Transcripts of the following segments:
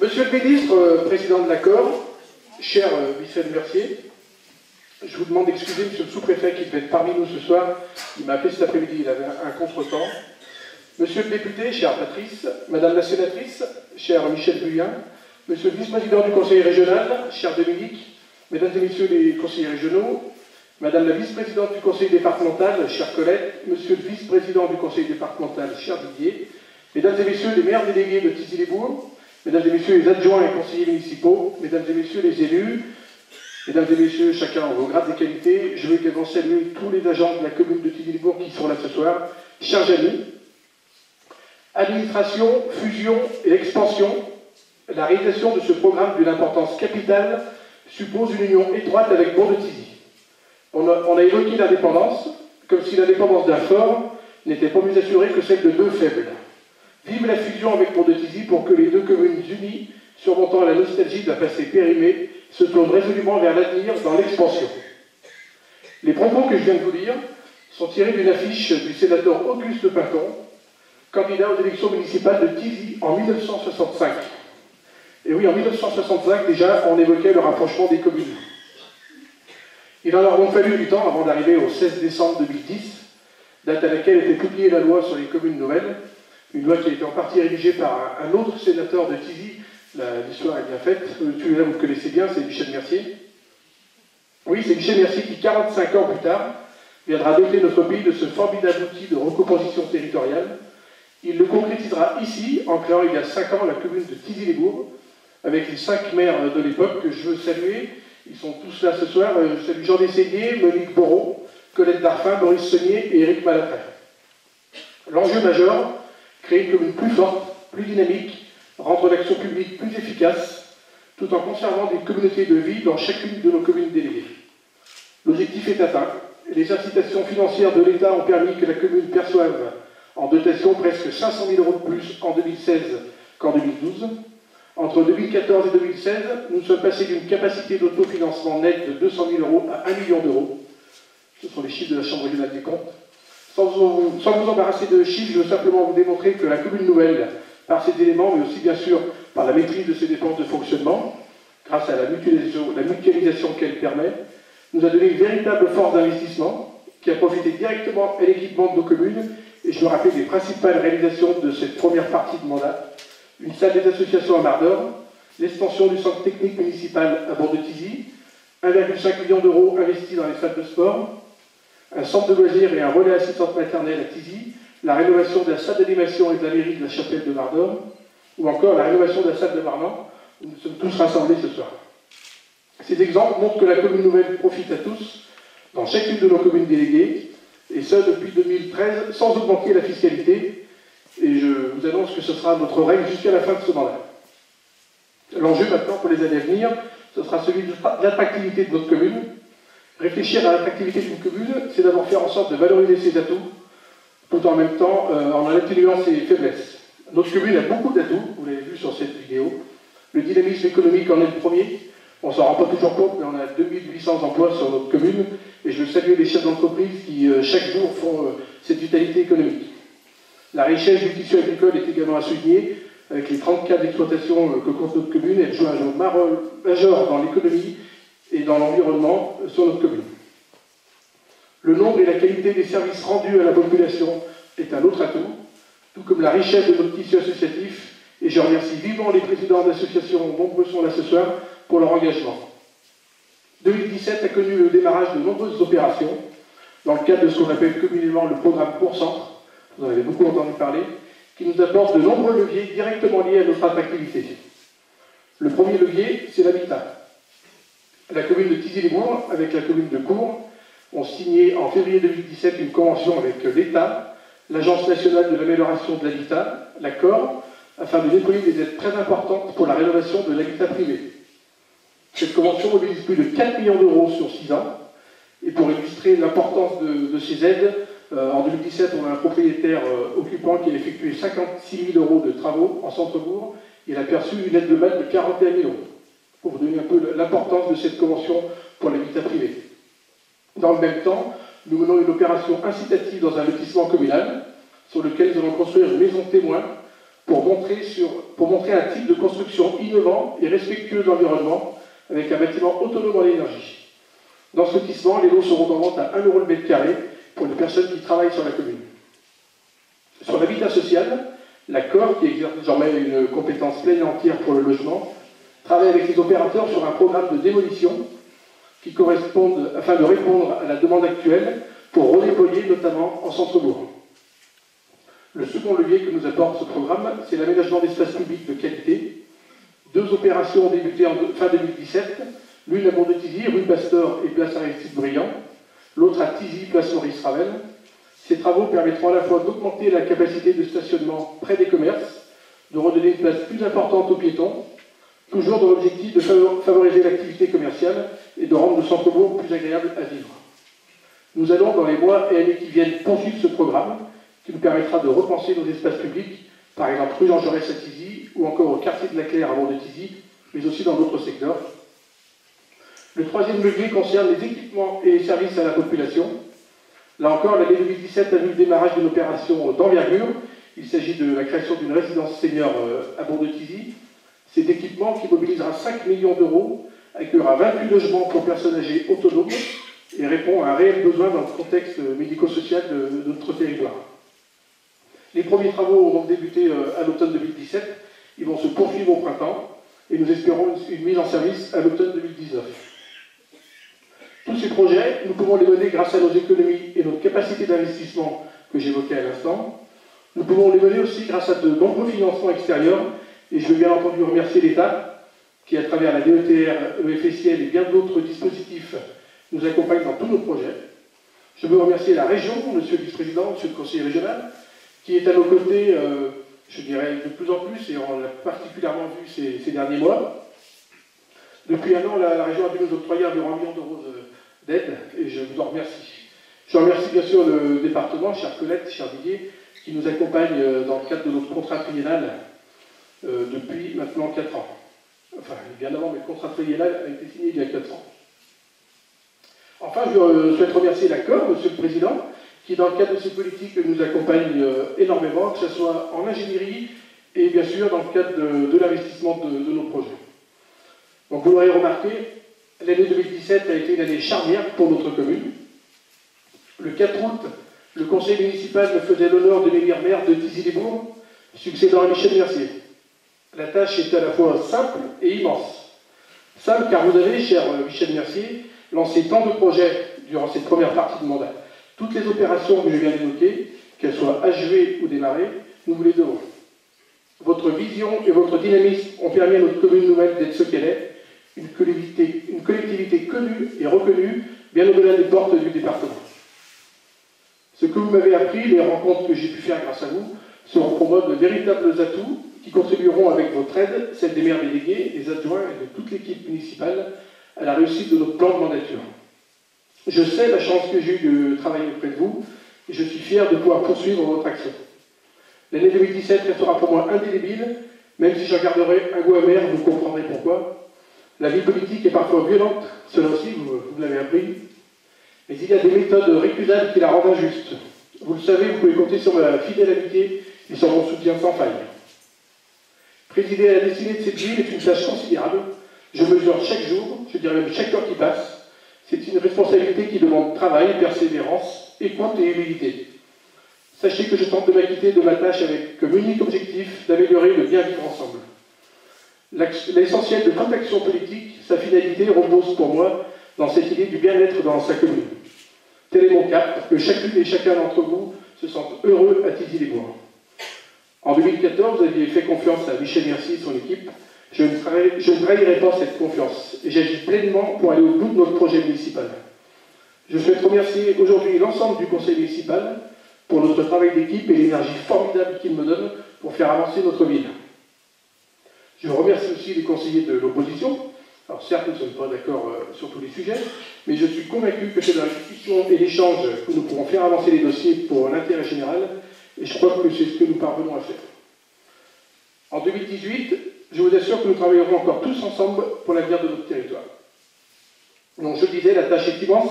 Monsieur le ministre, président de l'accord, cher Michel Mercier, je vous demande d'excuser monsieur le sous-préfet qui devait être parmi nous ce soir. Il m'a appelé cet après-midi, il avait un contretemps. Monsieur le député, chère Patrice, madame la sénatrice, cher Michel Buyen, monsieur le vice-président du conseil régional, cher Dominique, mesdames et messieurs les conseillers régionaux, madame la vice-présidente du conseil départemental, chère Colette, monsieur le vice-président du conseil départemental, cher Didier, mesdames et messieurs les maires délégués de Tizy-les-Bourgs, mesdames et messieurs les adjoints et conseillers municipaux, mesdames et messieurs les élus, mesdames et messieurs, chacun en vos grades et qualités, je veux également saluer tous les agents de la commune de Tizy-les-Bourgs qui sont là ce soir, chers amis. Administration, fusion et expansion, la réalisation de ce programme d'une importance capitale suppose une union étroite avec Bourg-de-Tizy. On a évoqué l'indépendance, comme si l'indépendance d'un fort n'était pas mieux assurée que celle de deux faibles. Vive la fusion avec Bourg-de-Tizy pour que les deux communes unies, surmontant la nostalgie d'un passé périmé, se tournent résolument vers l'avenir dans l'expansion. Les propos que je viens de vous dire sont tirés d'une affiche du sénateur Auguste Pinton, candidat aux élections municipales de Tizy en 1965. Et oui, en 1965, déjà, on évoquait le rapprochement des communes. Il en a donc fallu du temps avant d'arriver au 16 décembre 2010, date à laquelle était publiée la loi sur les communes nouvelles, une loi qui a été en partie rédigée par un autre sénateur de Tizy. L'histoire est bien faite, celui-là vous le connaissez bien, c'est Michel Mercier. Oui, c'est Michel Mercier qui, 45 ans plus tard, viendra doter notre pays de ce formidable outil de recomposition territoriale. Il le concrétisera ici, en créant il y a 5 ans la commune de Tizy-les-Bourgs, avec les 5 maires de l'époque que je veux saluer. Ils sont tous là ce soir. Je salue Jean Dessaigné, Monique Bourreau, Colette Darfin, Maurice Saunier et Éric Malafre. L'enjeu majeur, créer une commune plus forte, plus dynamique, rendre l'action publique plus efficace, tout en conservant des communautés de vie dans chacune de nos communes déléguées. L'objectif est atteint. Les incitations financières de l'État ont permis que la commune perçoive en dotation presque 500 000 € de plus en 2016 qu'en 2012. Entre 2014 et 2016, nous sommes passés d'une capacité d'autofinancement net de 200 000 € à 1 million d'euros. Ce sont les chiffres de la Chambre régionale des comptes. Sans vous embarrasser de chiffres, je veux simplement vous démontrer que la commune nouvelle, par ces éléments, mais aussi bien sûr par la maîtrise de ses dépenses de fonctionnement, grâce à la mutualisation qu'elle permet, nous a donné une véritable force d'investissement qui a profité directement à l'équipement de nos communes. Et je me rappelle les principales réalisations de cette première partie de mandat. Une salle des associations à Mardor, l'extension du centre technique municipal à Bourg-de-Tizy, 1,5 million d'euros investis dans les salles de sport, un centre de loisirs et un relais assistante maternelle à Tizy, la rénovation de la salle d'animation et de la mairie de la chapelle de Mardor, ou encore la rénovation de la salle de Marlan, où nous sommes tous rassemblés ce soir. Ces exemples montrent que la commune nouvelle profite à tous, dans chacune de nos communes déléguées, et ce depuis 2013, sans augmenter la fiscalité. Et je vous annonce que ce sera notre règle jusqu'à la fin de ce mandat. L'enjeu maintenant pour les années à venir, ce sera celui de l'attractivité de notre commune. Réfléchir à l'attractivité d'une commune, c'est d'abord faire en sorte de valoriser ses atouts, tout en même temps en atténuant ses faiblesses. Notre commune a beaucoup d'atouts, vous l'avez vu sur cette vidéo. Le dynamisme économique en est le premier. On ne s'en rend pas toujours compte, mais on a 2800 emplois sur notre commune. Et je veux saluer les chefs d'entreprise qui, chaque jour, font cette vitalité économique. La richesse du tissu agricole est également à souligner, avec les 34 exploitations que compte notre commune. Elle joue un rôle majeur dans l'économie et dans l'environnement sur notre commune. Le nombre et la qualité des services rendus à la population est un autre atout, tout comme la richesse de notre tissu associatif. Et je remercie vivement les présidents d'associations, nombreux sont là ce soir, pour leur engagement. 2017 a connu le démarrage de nombreuses opérations, dans le cadre de ce qu'on appelle communément le programme Court-Centre, vous en avez beaucoup entendu parler, qui nous apporte de nombreux leviers directement liés à notre attractivité. Le premier levier, c'est l'habitat. La commune de Tizy-les-Bourgs, avec la commune de Cours, ont signé en février 2017 une convention avec l'État, l'Agence nationale de l'amélioration de l'habitat, l'ACCOR, afin de déployer des aides très importantes pour la rénovation de l'habitat privé. Cette convention mobilise plus de 4 millions d'euros sur 6 ans. Et pour illustrer l'importance de ces aides, en 2017, on a un propriétaire occupant qui a effectué 56 000 € de travaux en centre-bourg. Il a perçu une aide globale de 41 000 €. Pour vous donner un peu l'importance de cette convention pour l'habitat privé. Dans le même temps, nous menons une opération incitative dans un lotissement communal sur lequel nous allons construire une maison témoin pour montrer un type de construction innovant et respectueux de l'environnement, avec un bâtiment autonome en énergie. Dans ce lotissement, les lots seront en vente à 1 € le mètre carré pour les personnes qui travaillent sur la commune. Sur l'habitat social, la COR, qui exerce désormais une compétence pleine et entière pour le logement, travaille avec les opérateurs sur un programme de démolition qui correspond afin de répondre à la demande actuelle pour redéployer notamment en centre-bourg. Le second levier que nous apporte ce programme, c'est l'aménagement d'espaces publics de qualité. 2 opérations ont débuté en fin 2017, l'une à Bourg-de-Thizy, rue Pasteur et place Aristide-Briand, l'autre à Thizy, place Maurice Ravel. Ces travaux permettront à la fois d'augmenter la capacité de stationnement près des commerces, de redonner une place plus importante aux piétons, toujours dans l'objectif de favoriser l'activité commerciale et de rendre le centre-bourg plus agréable à vivre. Nous allons, dans les mois et années qui viennent, poursuivre ce programme qui nous permettra de repenser nos espaces publics, par exemple rue Jean Jaurès à Thizy ou encore au quartier de la Claire à Bourg-de-Thizy, mais aussi dans d'autres secteurs. Le troisième levier concerne les équipements et les services à la population. Là encore, l'année 2017 a vu le démarrage d'une opération d'envergure. Il s'agit de la création d'une résidence senior à Bourg-de-Thizy. Cet équipement, qui mobilisera 5 millions d'euros, accueillera 28 logements pour personnes âgées autonomes et répond à un réel besoin dans le contexte médico-social de notre territoire. Les premiers travaux ont donc débuté à l'automne 2017. Ils vont se poursuivre au printemps et nous espérons une mise en service à l'automne 2019. Tous ces projets, nous pouvons les mener grâce à nos économies et notre capacité d'investissement que j'évoquais à l'instant. Nous pouvons les mener aussi grâce à de nombreux financements extérieurs, et je veux bien entendu remercier l'État qui, à travers la DETR, le FSIL et bien d'autres dispositifs, nous accompagne dans tous nos projets. Je veux remercier la région, monsieur le vice-président, monsieur le conseiller régional, qui est à nos côtés, je dirais, de plus en plus, et on l'a particulièrement vu ces derniers mois. Depuis 1 an, la région a dû nous octroyer environ 1 million d'euros d'aide, et je vous en remercie. Je remercie bien sûr le département, chère Colette, cher Didier, qui nous accompagne dans le cadre de notre contrat triennal depuis maintenant 4 ans. Enfin, bien avant, mais le contrat triennal a été signé il y a 4 ans. Enfin, je souhaite remercier la COR, monsieur le président, qui, dans le cadre de ces politiques, nous accompagne énormément, que ce soit en ingénierie et bien sûr dans le cadre de l'investissement de nos projets. Donc, vous l'aurez remarqué, l'année 2017 a été une année charnière pour notre commune. Le 4 août, le conseil municipal me faisait l'honneur de m'élire maire de Thizy-les-Bourgs, succédant à Michel Mercier. La tâche est à la fois simple et immense. Simple car vous avez, cher Michel Mercier, lancé tant de projets durant cette première partie de mandat. Toutes les opérations que je viens d'évoquer, qu'elles soient achevées ou démarrées, nous vous les devons. Votre vision et votre dynamisme ont permis à notre commune nouvelle d'être ce qu'elle est, une collectivité connue et reconnue, bien au-delà des portes du département. Ce que vous m'avez appris, les rencontres que j'ai pu faire grâce à vous, seront pour moi de véritables atouts qui contribueront avec votre aide, celle des maires délégués, des adjoints et de toute l'équipe municipale, à la réussite de notre plan de mandature. Je sais la chance que j'ai eue de travailler auprès de vous, et je suis fier de pouvoir poursuivre votre action. L'année 2017 restera pour moi indélébile, même si j'en garderai un goût amer, vous comprendrez pourquoi. La vie politique est parfois violente, cela aussi, vous l'avez appris, mais il y a des méthodes récusables qui la rendent injuste. Vous le savez, vous pouvez compter sur ma fidèle amitié et sur mon soutien sans faille. Présider à la destinée de cette ville est une tâche considérable. Je mesure chaque jour, je dirais même chaque heure qui passe. C'est une responsabilité qui demande travail, persévérance, écoute et humilité. Sachez que je tente de m'acquitter de ma tâche avec comme unique objectif d'améliorer le bien vivre ensemble. L'essentiel de toute action politique, sa finalité, repose pour moi dans cette idée du bien-être dans sa commune. Tel est mon cap, que chacune et chacun d'entre vous se sente heureux à Thizy-les-Bourgs. En 2014, vous aviez fait confiance à Michel Mercier et son équipe. Je ne trahirai pas cette confiance et j'agis pleinement pour aller au bout de notre projet municipal. Je souhaite remercier aujourd'hui l'ensemble du conseil municipal pour notre travail d'équipe et l'énergie formidable qu'il me donne pour faire avancer notre ville. Je remercie aussi les conseillers de l'opposition. Alors certes, nous ne sommes pas d'accord sur tous les sujets, mais je suis convaincu que c'est dans la discussion et l'échange que nous pourrons faire avancer les dossiers pour l'intérêt général, et je crois que c'est ce que nous parvenons à faire. En 2018, je vous assure que nous travaillerons encore tous ensemble pour l'avenir de notre territoire. Donc je le disais, la tâche est immense,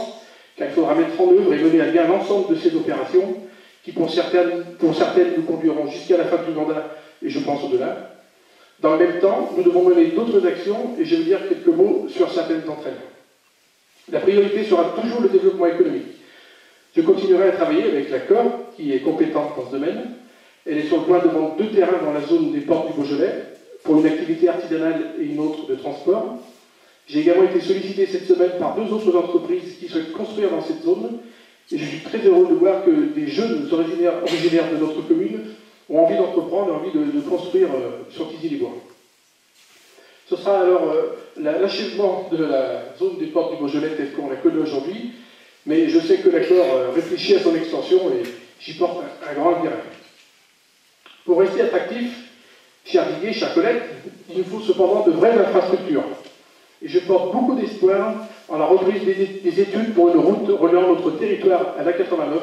car il faudra mettre en œuvre et mener à bien l'ensemble de ces opérations, qui pour certaines nous conduiront jusqu'à la fin du mandat et je pense au-delà. Dans le même temps, nous devons mener d'autres actions, et je vais dire quelques mots sur certaines d'entre elles. La priorité sera toujours le développement économique. Je continuerai à travailler avec la COR, qui est compétente dans ce domaine. Elle est sur le point de vendre 2 terrains dans la zone des portes du Beaujolais, pour une activité artisanale et une autre de transport. J'ai également été sollicité cette semaine par 2 autres entreprises qui souhaitent construire dans cette zone, et je suis très heureux de voir que des jeunes originaires de notre commune ont envie d'entreprendre et envie de construire sur Thizy-les-Bois. Ce sera alors l'achèvement de la zone des portes du Beaujolais telle qu'on la connaît aujourd'hui, mais je sais que l'accord réfléchit à son extension et j'y porte un grand intérêt. Pour rester attractif, chers Didier, chers collègues, il nous faut cependant de vraies infrastructures. Et je porte beaucoup d'espoir en la reprise des études pour une route reliant notre territoire à l'A89.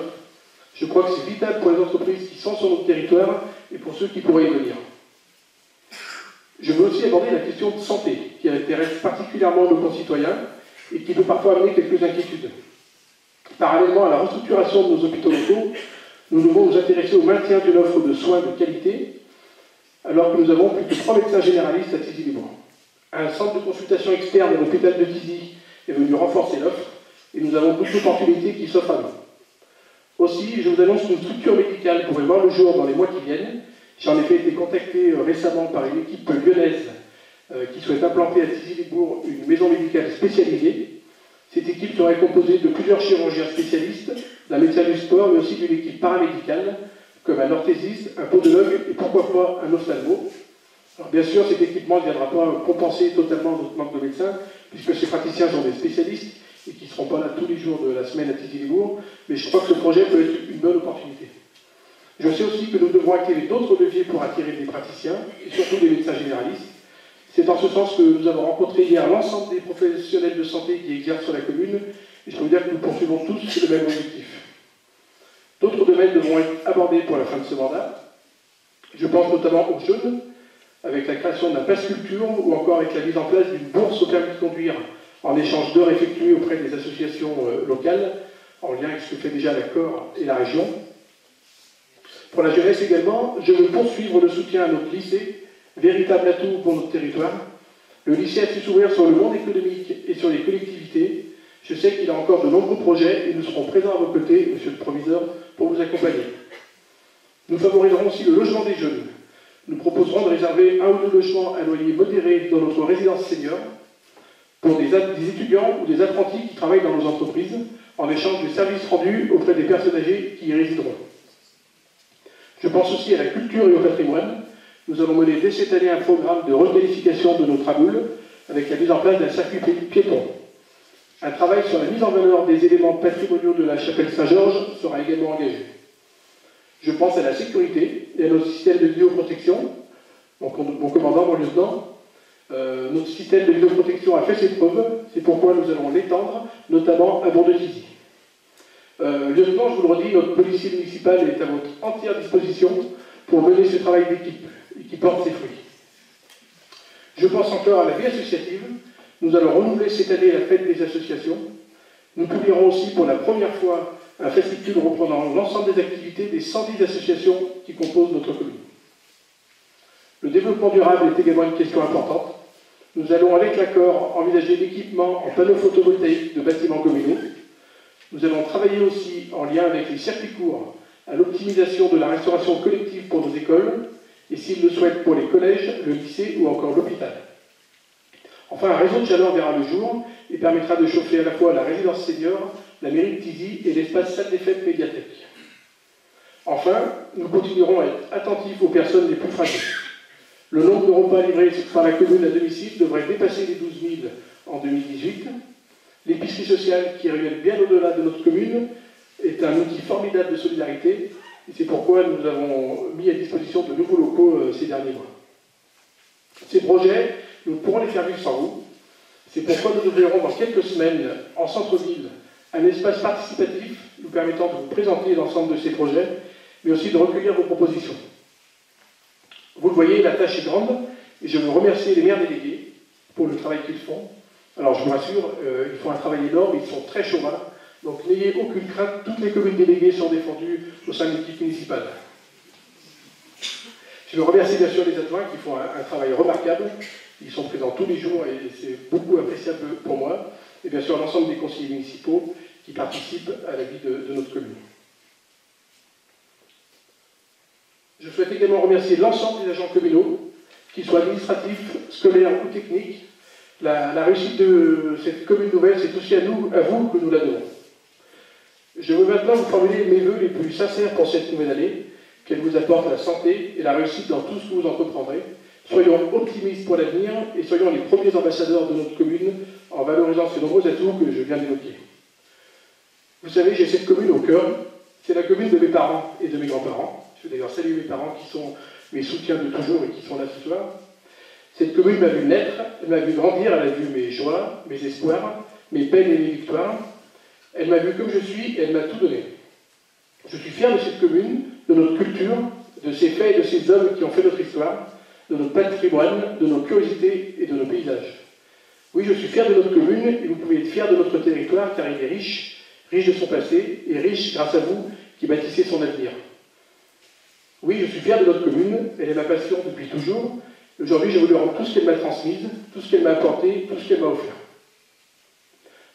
Je crois que c'est vital pour les entreprises qui sont sur notre territoire et pour ceux qui pourraient y venir. Je veux aussi aborder la question de santé, qui intéresse particulièrement nos concitoyens et qui peut parfois amener quelques inquiétudes. Parallèlement à la restructuration de nos hôpitaux locaux, nous devons nous intéresser au maintien d'une offre de soins de qualité, alors que nous avons plus de 3 médecins généralistes à Thizy-les-Bois. Un centre de consultation externe à l'hôpital de Thizy est venu renforcer l'offre, et nous avons beaucoup d'opportunités qui s'offrent à nous. Aussi, je vous annonce qu'une structure médicale pourrait voir le jour dans les mois qui viennent. J'ai en effet été contacté récemment par une équipe lyonnaise qui souhaite implanter à Thizy-les-Bois une maison médicale spécialisée. Cette équipe serait composée de plusieurs chirurgiens spécialistes, d'un médecin du sport, mais aussi d'une équipe paramédicale, comme un orthésiste, un podologue et pourquoi pas un ophtalmo. Alors, bien sûr, cet équipement ne viendra pas compenser totalement notre manque de médecins, puisque ces praticiens sont des spécialistes et qui ne seront pas là tous les jours de la semaine à Thizy-les-Bois, mais je crois que ce projet peut être une bonne opportunité. Je sais aussi que nous devons activer d'autres leviers pour attirer des praticiens, et surtout des médecins généralistes. C'est dans ce sens que nous avons rencontré hier l'ensemble des professionnels de santé qui exercent sur la commune, et je peux vous dire que nous poursuivons tous le même objectif. D'autres domaines devront être abordés pour la fin de ce mandat. Je pense notamment aux jeunes, avec la création d'un pass culture, ou encore avec la mise en place d'une bourse au permis de conduire en échange d'heures effectuées auprès des associations locales, en lien avec ce que fait déjà l'accord et la région. Pour la jeunesse également, je veux poursuivre le soutien à notre lycée, véritable atout pour notre territoire. Le lycée a su s'ouvrir sur le monde économique et sur les collectivités. Je sais qu'il a encore de nombreux projets et nous serons présents à vos côtés, monsieur le proviseur, pour vous accompagner. Nous favoriserons aussi le logement des jeunes. Nous proposerons de réserver 1 ou 2 logements à loyer modéré dans notre résidence senior pour des étudiants ou des apprentis qui travaillent dans nos entreprises en échange des services rendus auprès des personnes âgées qui y résideront. Je pense aussi à la culture et au patrimoine. Nous allons mener dès cette année un programme de requalification de nos tramoules avec la mise en place d'un circuit piéton. Un travail sur la mise en valeur des éléments patrimoniaux de la chapelle Saint-Georges sera également engagé. Je pense à la sécurité et à notre système de vidéoprotection. Mon commandant, mon lieutenant, notre système de vidéoprotection a fait ses preuves, c'est pourquoi nous allons l'étendre, notamment à Bourg-de-Thizy. Lieutenant, je vous le redis, notre policier municipal est à votre entière disposition pour mener ce travail d'équipe et qui porte ses fruits. Je pense encore à la vie associative. Nous allons renouveler cette année la fête des associations. Nous publierons aussi pour la première fois un fascicule reprenant l'ensemble des activités des 110 associations qui composent notre commune. Le développement durable est également une question importante. Nous allons, avec l'accord, envisager l'équipement en panneaux photovoltaïques de bâtiments communaux. Nous allons travailler aussi, en lien avec les circuits courts, à l'optimisation de la restauration collective pour nos écoles, et s'ils le souhaitent pour les collèges, le lycée ou encore l'hôpital. Enfin, un réseau de chaleur verra le jour et permettra de chauffer à la fois la résidence senior, la mairie de Thizy et l'espace salle des fêtes médiathèque. Enfin, nous continuerons à être attentifs aux personnes les plus fragiles. Le nombre de repas livrés par la commune à domicile devrait dépasser les 12 000 en 2018. L'épicerie sociale, qui rayonne bien au-delà de notre commune, est un outil formidable de solidarité, et c'est pourquoi nous avons mis à disposition de nouveaux locaux ces derniers mois. Ces projets, nous pourrons les faire vivre sans vous. C'est pourquoi nous ouvrirons dans quelques semaines, en centre-ville, un espace participatif nous permettant de vous présenter l'ensemble de ces projets, mais aussi de recueillir vos propositions. Vous le voyez, la tâche est grande, et je veux remercier les maires délégués pour le travail qu'ils font. Alors je vous rassure, ils font un travail énorme, ils sont très chauvins, donc n'ayez aucune crainte, toutes les communes déléguées sont défendues au sein de l'équipe municipale. Je veux remercier bien sûr les adjoints qui font un travail remarquable. Ils sont présents tous les jours et c'est beaucoup appréciable pour moi. Et bien sûr l'ensemble des conseillers municipaux qui participent à la vie de notre commune. Je souhaite également remercier l'ensemble des agents communaux, qu'ils soient administratifs, scolaires ou techniques. La réussite de cette commune nouvelle, c'est aussi à vous que nous la devons. Je veux maintenant vous formuler mes vœux les plus sincères pour cette nouvelle année, qu'elle vous apporte la santé et la réussite dans tout ce que vous entreprendrez. Soyons optimistes pour l'avenir et soyons les premiers ambassadeurs de notre commune en valorisant ces nombreux atouts que je viens d'évoquer. Vous savez, j'ai cette commune au cœur. C'est la commune de mes parents et de mes grands-parents. Je veux d'ailleurs saluer mes parents qui sont mes soutiens de toujours et qui sont là ce soir. Cette commune m'a vu naître, elle m'a vu grandir, elle a vu mes joies, mes espoirs, mes peines et mes victoires. Elle m'a vu comme je suis et elle m'a tout donné. Je suis fier de cette commune, de notre culture, de ses faits et de ses hommes qui ont fait notre histoire, de notre patrimoine, de nos curiosités et de nos paysages. Oui, je suis fier de notre commune et vous pouvez être fier de notre territoire car il est riche, riche de son passé et riche grâce à vous qui bâtissez son avenir. Oui, je suis fier de notre commune, elle est ma passion depuis toujours. Aujourd'hui, je voulais rendre tout ce qu'elle m'a transmise, tout ce qu'elle m'a apporté, tout ce qu'elle m'a offert.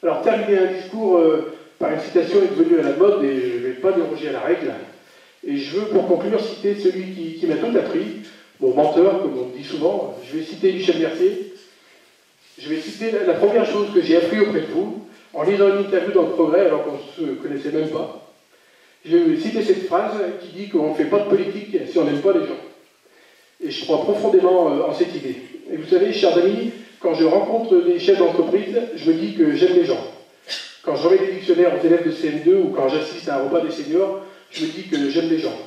Alors, terminer un discours par une citation est devenu à la mode et je ne vais pas déroger à la règle. Et je veux, pour conclure, citer celui qui m'a tout appris, mon menteur, comme on dit souvent. Je vais citer Michel Mercier. Je vais citer la première chose que j'ai appris auprès de vous, en lisant une interview dans Le Progrès, alors qu'on ne se connaissait même pas. Je vais citer cette phrase qui dit qu'on ne fait pas de politique si on n'aime pas les gens. Et je crois profondément en cette idée. Et vous savez, chers amis, quand je rencontre des chefs d'entreprise, je me dis que j'aime les gens. Quand je remets des dictionnaires aux élèves de CM2 ou quand j'assiste à un repas des seniors, je me dis que j'aime les gens.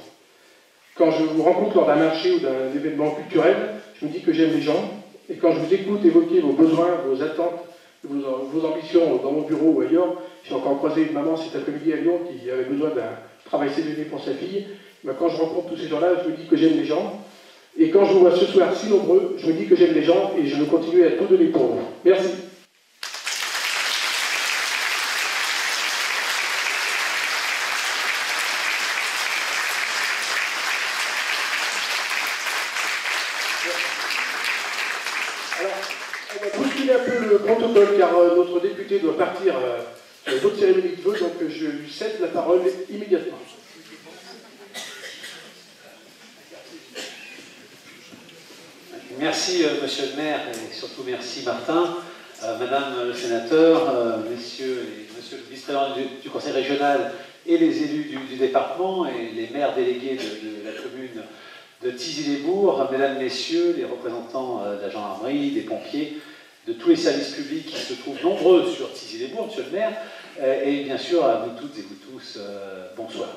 Quand je vous rencontre lors d'un marché ou d'un événement culturel, je me dis que j'aime les gens. Et quand je vous écoute évoquer vos besoins, vos attentes, vos ambitions dans mon bureau ou ailleurs, j'ai encore croisé une maman cet après-midi à Lyon qui avait besoin d'un travail CDD pour sa fille. Mais quand je rencontre tous ces gens-là, je me dis que j'aime les gens. Et quand je vous vois ce soir si nombreux, je me dis que j'aime les gens et je veux continuer à tout donner pour vous. Merci. Alors, on va bousculer un peu le protocole car notre député doit partir sur d'autres cérémonies de vœux, donc je lui cède la parole immédiatement. Merci, monsieur le maire, et surtout merci, Martin, madame le sénateur, messieurs et monsieur le vice-président du conseil régional et les élus du département et les maires délégués de la commune de Thizy-les-Bourgs, mesdames, messieurs, les représentants de la gendarmerie, des pompiers, de tous les services publics qui se trouvent nombreux sur Thizy-les-Bourgs, monsieur le maire, et bien sûr à vous toutes et vous tous, bonsoir.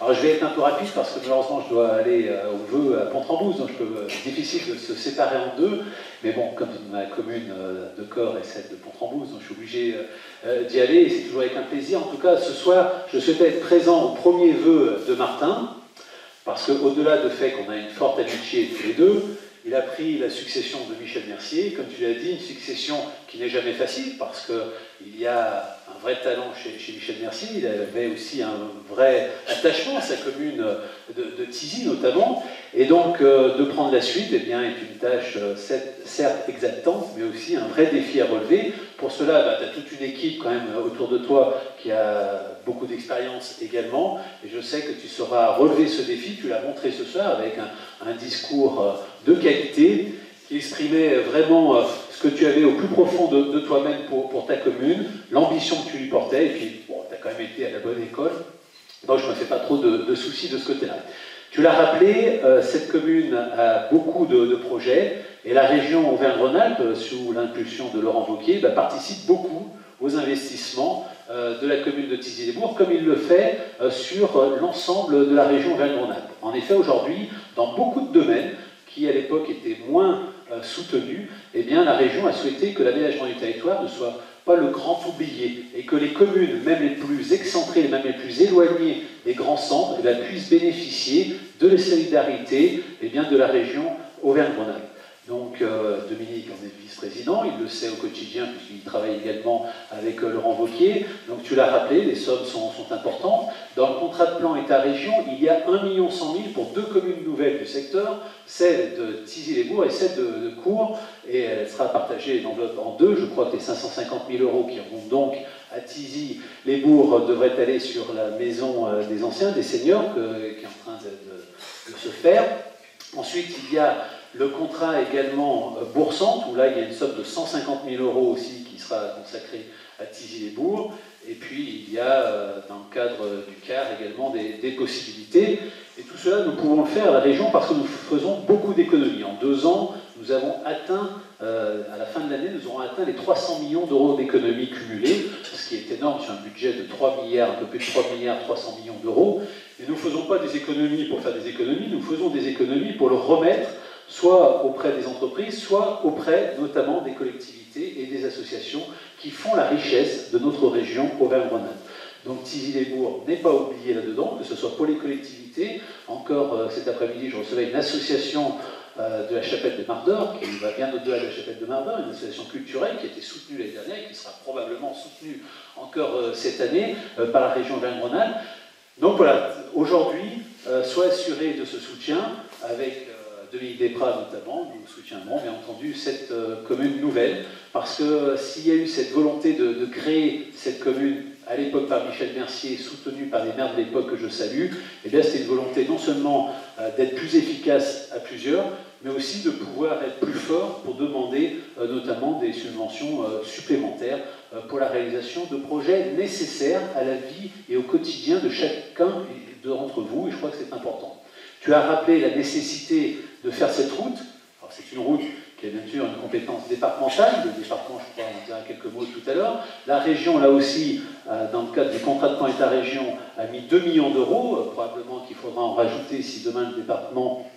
Alors je vais être un peu rapide parce que malheureusement je dois aller au vœu à Pont-Rambouze, donc c'est difficile de se séparer en deux, mais bon, comme ma commune de Corps est celle de Pont-Rambouze, donc je suis obligé d'y aller, et c'est toujours avec un plaisir. En tout cas, ce soir, je souhaitais être présent au premier vœu de Martin, parce qu'au-delà du fait qu'on a une forte amitié tous les deux, il a pris la succession de Michel Mercier, comme tu l'as dit, une succession qui n'est jamais facile, parce qu'il y a un vrai talent chez Michel Mercier, il avait aussi un vrai attachement à sa commune de Thizy notamment, et donc de prendre la suite eh bien, est une tâche certes exaltante, mais aussi un vrai défi à relever. Pour cela, tu as toute une équipe quand même autour de toi qui a beaucoup d'expérience également, et je sais que tu sauras relever ce défi, tu l'as montré ce soir avec un discours de qualité qui exprimait vraiment ce que tu avais au plus profond de toi-même pour ta commune, l'ambition que tu lui portais, et puis bon, tu as quand même été à la bonne école, donc je ne me fais pas trop de soucis de ce côté-là. Tu l'as rappelé, cette commune a beaucoup de projets, et la région Auvergne-Rhône-Alpes, sous l'impulsion de Laurent Wauquiez, participe beaucoup aux investissements de la commune de Thizy-les-Bourgs, comme il le fait sur l'ensemble de la région Auvergne-Rhône-Alpes. En effet, aujourd'hui, dans beaucoup de domaines qui à l'époque étaient moins soutenus, eh bien, la région a souhaité que l'aménagement du territoire ne soit pas le grand oublié, et que les communes, même les plus excentrées, même les plus éloignées des grands centres, puissent bénéficier de la solidarité de la région Auvergne-Rhône-Alpes. Donc Dominique en est vice-président, il le sait au quotidien puisqu'il travaille également avec Laurent Wauquiez. Donc tu l'as rappelé, les sommes sont importantes. Dans le contrat de plan État-région, il y a 1,1 million pour 2 communes nouvelles du secteur, celle de Thizy-les-Bourgs et celle de Cours, et elle sera partagée l'enveloppe en deux. Je crois que les 550 000 € qui remontent donc à Thizy-les-Bourgs devraient aller sur la maison des anciens, des seniors, qui est en train de se faire. Ensuite, il y a le contrat également Bourg-Centre, où là, il y a une somme de 150 000 € aussi qui sera consacrée à Thizy-les-Bourgs. Et puis, il y a, dans le cadre du CAR, également des possibilités. Et tout cela, nous pouvons le faire à la région parce que nous faisons beaucoup d'économies. En 2 ans, nous avons atteint, à la fin de l'année, nous aurons atteint les 300 millions € d'économies cumulées, ce qui est énorme sur un budget de 3 milliards, un peu plus de 3 milliards 300 millions d'euros. Et nous ne faisons pas des économies pour faire des économies, nous faisons des économies pour le remettre soit auprès des entreprises, soit auprès notamment des collectivités et des associations qui font la richesse de notre région Auvergne-Rhône-Alpes. Donc Thizy-les-Bourgs n'est pas oublié là-dedans, que ce soit pour les collectivités. Encore cet après-midi, je recevais une association de la Chapelle de Mardeur, qui va bien au-delà de la Chapelle de Mardeur, une association culturelle qui a été soutenue l'année dernière et qui sera probablement soutenue encore cette année par la région Auvergne-Rhône-Alpes. Donc voilà, aujourd'hui, soyez assurés de ce soutien avec Dominique Desprats notamment. Nous soutiendrons bien entendu cette commune nouvelle, parce que s'il y a eu cette volonté de créer cette commune à l'époque par Michel Mercier, soutenue par les maires de l'époque que je salue, eh bien c'était une volonté non seulement d'être plus efficace à plusieurs, mais aussi de pouvoir être plus fort pour demander notamment des subventions supplémentaires pour la réalisation de projets nécessaires à la vie et au quotidien de chacun d'entre vous, et je crois que c'est important. Tu as rappelé la nécessité de faire cette route. Alors c'est une route qui est bien sûr une compétence départementale. Le département, je crois, on dira quelques mots tout à l'heure. La région, là aussi, dans le cadre du contrat de plan État-région, a mis 2 millions d'euros. Probablement qu'il faudra en rajouter si demain le département,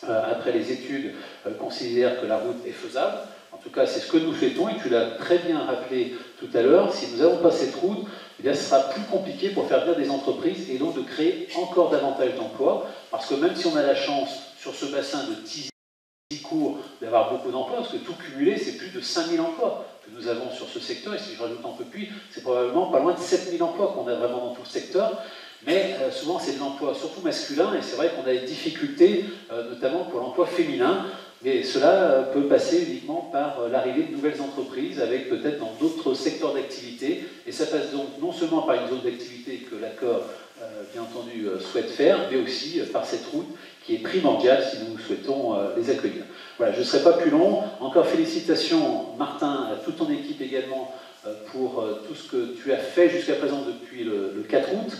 après les études, considère que la route est faisable. En tout cas, c'est ce que nous souhaitons, et tu l'as très bien rappelé tout à l'heure. Si nous n'avons pas cette route, eh bien, ce sera plus compliqué pour faire venir des entreprises et donc de créer encore davantage d'emplois. Parce que même si on a la chance, sur ce bassin de Thizy-Cours, d'avoir beaucoup d'emplois, parce que tout cumulé, c'est plus de 5 000 emplois que nous avons sur ce secteur, et si je rajoute un peu plus, c'est probablement pas loin de 7 000 emplois qu'on a vraiment dans tout le secteur. Mais souvent, c'est de l'emploi surtout masculin, et c'est vrai qu'on a des difficultés, notamment pour l'emploi féminin. Mais cela peut passer uniquement par l'arrivée de nouvelles entreprises, avec peut-être dans d'autres secteurs d'activité. Et ça passe donc non seulement par une zone d'activité que l'accord, bien entendu, souhaite faire, mais aussi par cette route qui est primordiale si nous souhaitons les accueillir. Voilà, je ne serai pas plus long. Encore félicitations, Martin, à toute ton équipe également, pour tout ce que tu as fait jusqu'à présent depuis le 4 août.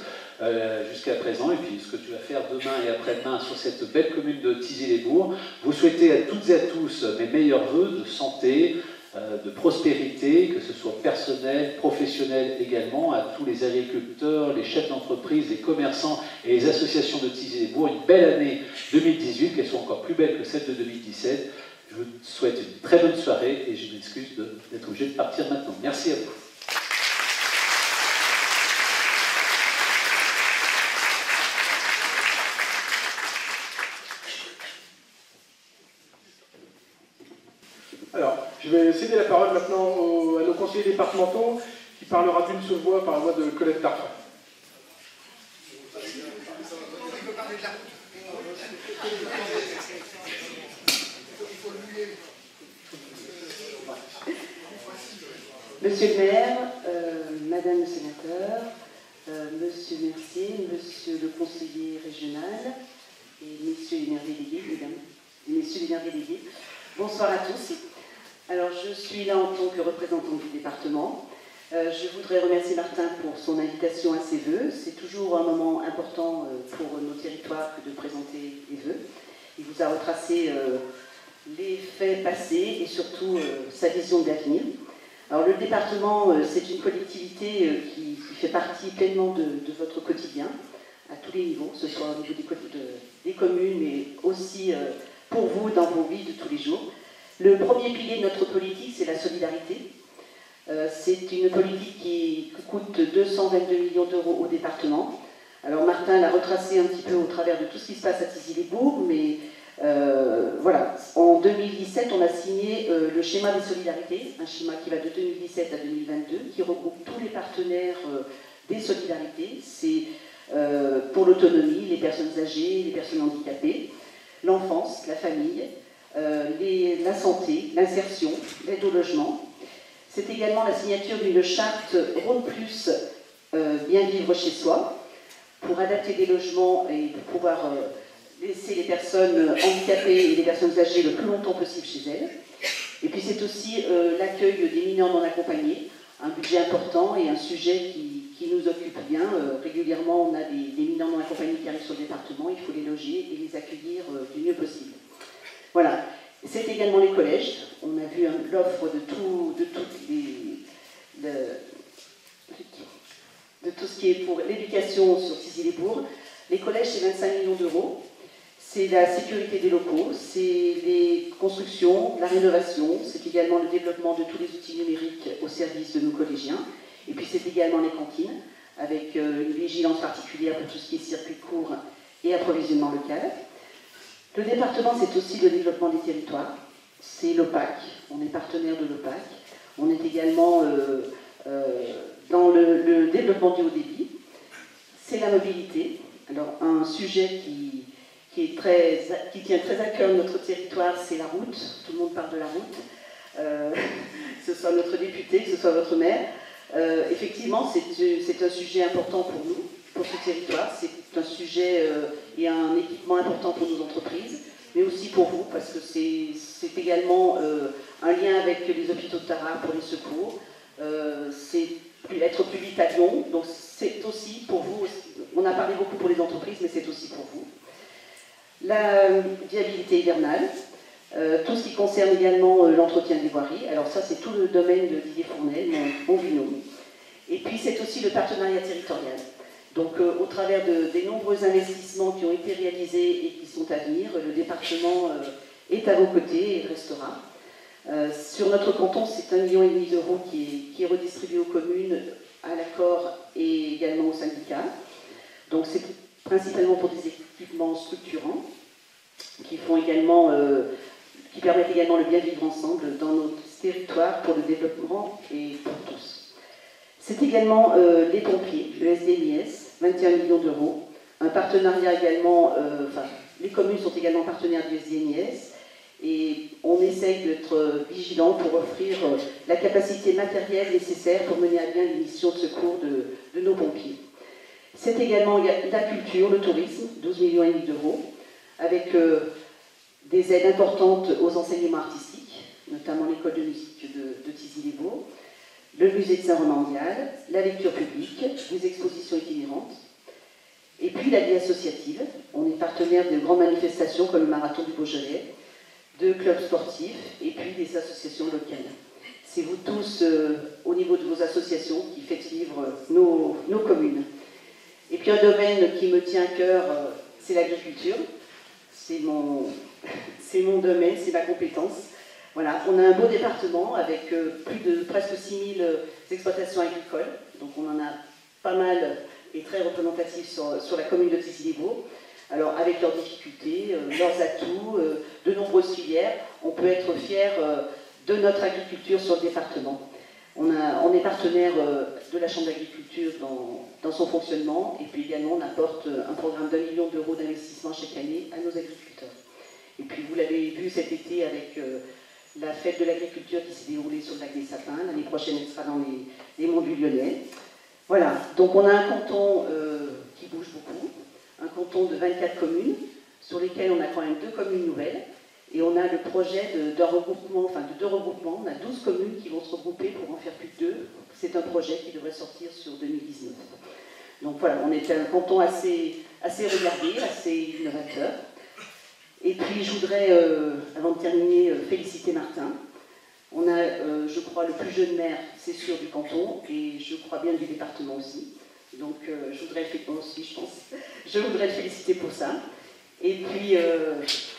Jusqu'à présent, et puis ce que tu vas faire demain et après-demain sur cette belle commune de Thizy-les-Bourgs. Vous souhaitez à toutes et à tous mes meilleurs vœux de santé, de prospérité, que ce soit personnel, professionnel également, à tous les agriculteurs, les chefs d'entreprise, les commerçants et les associations de Thizy-les-Bourgs. Une belle année 2018, qu'elle soit encore plus belle que celle de 2017. Je vous souhaite une très bonne soirée et je m'excuse d'être obligé de partir maintenant. Merci à vous. Alors, je vais céder la parole maintenant à nos conseillers départementaux, qui parlera d'une seule voix par la voix de Colette Tarfin. Monsieur le maire, madame le sénateur, monsieur Mercier, monsieur le conseiller régional et messieurs les maires délégués, mesdames et messieurs les maires délégués, bonsoir à tous. Alors, je suis là en tant que représentante du département. Je voudrais remercier Martin pour son invitation à ses vœux. C'est toujours un moment important pour nos territoires que de présenter les vœux. Il vous a retracé les faits passés et surtout sa vision d'avenir. Alors, le département, c'est une collectivité qui fait partie pleinement de votre quotidien, à tous les niveaux, que ce soit au niveau des communes, mais aussi pour vous dans vos vies de tous les jours. Le premier pilier de notre politique, c'est la solidarité. C'est une politique qui coûte 222 millions d'euros au département. Alors Martin l'a retracé un petit peu au travers de tout ce qui se passe à Thizy-les-Bourgs, mais Voilà, en 2017, on a signé le schéma des solidarités, un schéma qui va de 2017 à 2022, qui regroupe tous les partenaires des solidarités. C'est pour l'autonomie, les personnes âgées, les personnes handicapées, l'enfance, la famille, la santé, l'insertion, l'aide au logement. C'est également la signature d'une charte Rhône Plus bien vivre chez soi, pour adapter des logements et pour pouvoir laisser les personnes handicapées et les personnes âgées le plus longtemps possible chez elles. Et puis c'est aussi l'accueil des mineurs non accompagnés, un budget important et un sujet qui nous occupe bien. Régulièrement, on a des mineurs non accompagnés qui arrivent sur le département, il faut les loger et les accueillir du mieux possible. Voilà. C'est également les collèges. On a vu l'offre de tout ce qui est pour l'éducation sur Tizy-les-Bourgs. Les collèges, c'est 25 millions d'euros. C'est la sécurité des locaux, c'est les constructions, la rénovation, c'est également le développement de tous les outils numériques au service de nos collégiens. Et puis c'est également les cantines, avec une vigilance particulière pour tout ce qui est circuit court et approvisionnement local. Le département, c'est aussi le développement des territoires. C'est l'OPAC, on est partenaire de l'OPAC. On est également dans le développement du haut débit. C'est la mobilité. Alors, un sujet qui tient très à cœur notre territoire, c'est la route. Tout le monde parle de la route. Que ce soit notre député, que ce soit votre maire. Effectivement, c'est un sujet important pour nous, pour ce territoire. C'est un sujet et un équipement important pour nos entreprises, mais aussi pour vous, parce que c'est également un lien avec les hôpitaux de Tarare pour les secours. C'est être plus vite à Lyon, donc c'est aussi pour vous. On a parlé beaucoup pour les entreprises, mais c'est aussi pour vous. La viabilité hivernale, tout ce qui concerne également l'entretien des voiries. Alors ça, c'est tout le domaine de Didier Fournel, mon binôme. Et puis, c'est aussi le partenariat territorial. Donc, au travers des nombreux investissements qui ont été réalisés et qui sont à venir, le département est à vos côtés et restera. Sur notre canton, c'est 1,5 million d'euros qui est redistribué aux communes, à l'accord et également aux syndicats. Donc, c'est principalement pour des équipements structurants qui permettent également le bien vivre ensemble dans notre territoire pour le développement et pour tous. C'est également les pompiers, le SDMIS, 21 millions d'euros. Un partenariat également, les communes sont également partenaires du SDMIS et on essaye d'être vigilant pour offrir la capacité matérielle nécessaire pour mener à bien les missions de secours de nos pompiers. C'est également la culture, le tourisme, 12,5 millions d'euros, avec des aides importantes aux enseignements artistiques, notamment l'école de musique de Tizy-les-Bourgs, le musée de Saint-Romandial, la lecture publique, des expositions itinérantes, et puis la vie associative. On est partenaire de grandes manifestations comme le Marathon du Beaujolais, de clubs sportifs, et puis des associations locales. C'est vous tous, au niveau de vos associations, qui faites vivre nos communes. Et puis un domaine qui me tient à cœur, c'est l'agriculture. C'est mon domaine, c'est ma compétence. Voilà, on a un beau département avec plus de presque 6000 exploitations agricoles. Donc on en a pas mal et très représentatifs sur la commune de Tizy-les-Bourgs. Alors avec leurs difficultés, leurs atouts, de nombreuses filières, on peut être fier de notre agriculture sur le département. On est partenaire de la Chambre d'agriculture dans son fonctionnement, et puis également on apporte un programme d'1 million d'euros d'investissement chaque année à nos agriculteurs. Et puis vous l'avez vu cet été avec la fête de l'agriculture qui s'est déroulée sur le lac des Sapins. L'année prochaine, elle sera dans les monts du Lyonnais. Voilà, donc on a un canton qui bouge beaucoup, un canton de 24 communes, sur lesquelles on a quand même 2 communes nouvelles. Et on a le projet de deux regroupements. On a 12 communes qui vont se regrouper pour en faire plus de 2. C'est un projet qui devrait sortir sur 2019. Donc voilà, on est un canton assez regardé, assez innovateur. Et puis je voudrais, avant de terminer, féliciter Martin. On a, je crois, le plus jeune maire, c'est sûr, du canton, et je crois bien du département aussi. Donc je voudrais le féliciter pour ça. Et puis,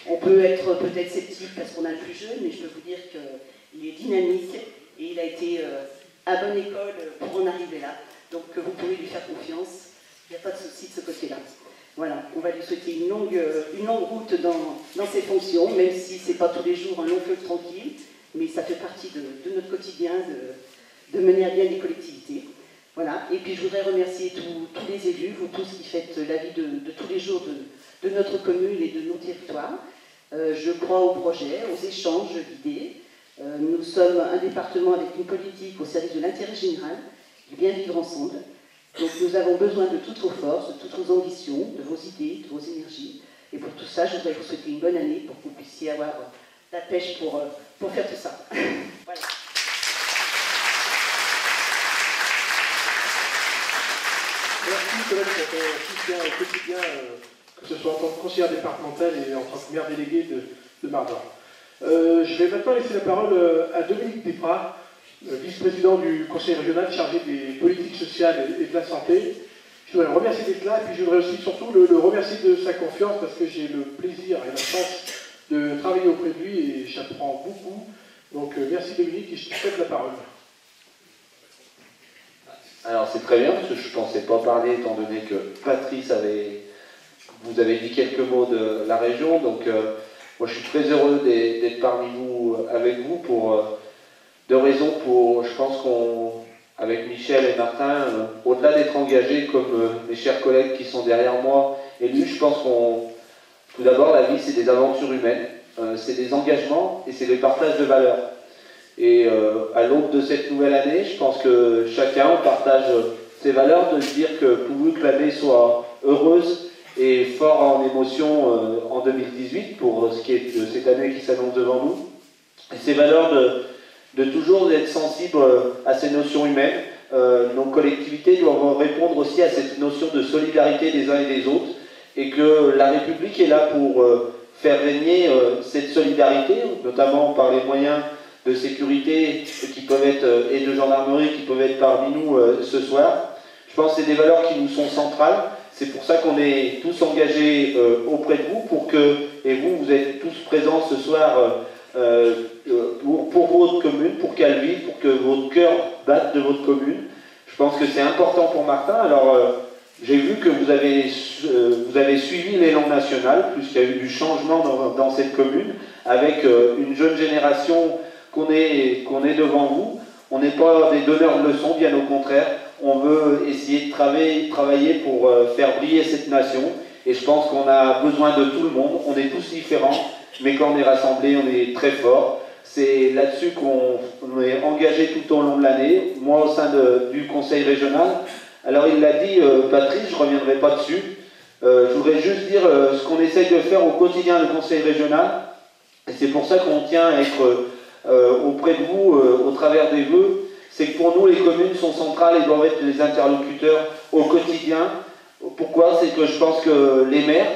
on peut être peut-être sceptique parce qu'on a le plus jeune, mais je peux vous dire qu'il est dynamique et il a été à bonne école pour en arriver là. Donc, vous pouvez lui faire confiance. Il n'y a pas de souci de ce côté-là. Voilà, on va lui souhaiter une longue route dans ses fonctions, même si ce n'est pas tous les jours un long feu tranquille, mais ça fait partie de notre quotidien de mener à bien les collectivités. Voilà, et puis je voudrais remercier tous les élus, vous tous qui faites la vie de tous les jours de notre commune et de nos territoires. Je crois au projet, aux échanges d'idées. Nous sommes un département avec une politique au service de l'intérêt général, du bien vivre ensemble. Donc nous avons besoin de toutes vos forces, de toutes vos ambitions, de vos idées, de vos énergies. Et pour tout ça, je voudrais vous souhaiter une bonne année pour que vous puissiez avoir la pêche pour faire tout ça. Voilà. Merci Colette pour ton soutien au quotidien, que ce soit en tant que conseillère départementale et en tant que maire déléguée de Mardin. Je vais maintenant laisser la parole à Dominique Desprats, vice-président du conseil régional chargé des politiques sociales et de la santé. Je voudrais le remercier d'être là et puis je voudrais aussi surtout le remercier de sa confiance parce que j'ai le plaisir et la chance de travailler auprès de lui et j'apprends beaucoup. Donc merci Dominique et je te cède la parole. Alors c'est très bien parce que je ne pensais pas parler étant donné que Patrice vous avez dit quelques mots de la région. Donc moi je suis très heureux d'être parmi vous, avec vous pour deux raisons. Je pense qu'avec Michel et Martin, au-delà d'être engagés comme mes chers collègues qui sont derrière moi élus, je pense tout d'abord la vie c'est des aventures humaines, c'est des engagements et c'est le partage de valeurs. Et à l'aube de cette nouvelle année, je pense que chacun partage ses valeurs, de se dire que pourvu que l'année soit heureuse et fort en émotion en 2018 pour ce qui est de cette année qui s'annonce devant nous. Et ces valeurs de toujours être sensible à ces notions humaines. Nos collectivités doivent répondre aussi à cette notion de solidarité des uns et des autres et que la République est là pour faire régner cette solidarité, notamment par les moyens de sécurité qui peuvent être, et de gendarmerie qui peuvent être parmi nous ce soir. Je pense que c'est des valeurs qui nous sont centrales. C'est pour ça qu'on est tous engagés auprès de vous pour que, et vous êtes tous présents ce soir pour votre commune, pour Calvi, pour que votre cœur batte de votre commune. Je pense que c'est important pour Martin. Alors, j'ai vu que vous avez suivi l'élan national, puisqu'il y a eu du changement dans cette commune, avec une jeune génération qu'on est devant vous. On n'est pas des donneurs de leçons, bien au contraire. On veut essayer de travailler pour faire briller cette nation. Et je pense qu'on a besoin de tout le monde. On est tous différents, mais quand on est rassemblés, on est très forts. C'est là-dessus qu'on est engagé tout au long de l'année. Moi, au sein du conseil régional. Alors, il l'a dit, Patrice, je ne reviendrai pas dessus. Je voudrais juste dire ce qu'on essaye de faire au quotidien du conseil régional. Et c'est pour ça qu'on tient à être auprès de vous, au travers des vœux, c'est que pour nous, les communes sont centrales et doivent être les interlocuteurs au quotidien. Pourquoi? C'est que je pense que les maires,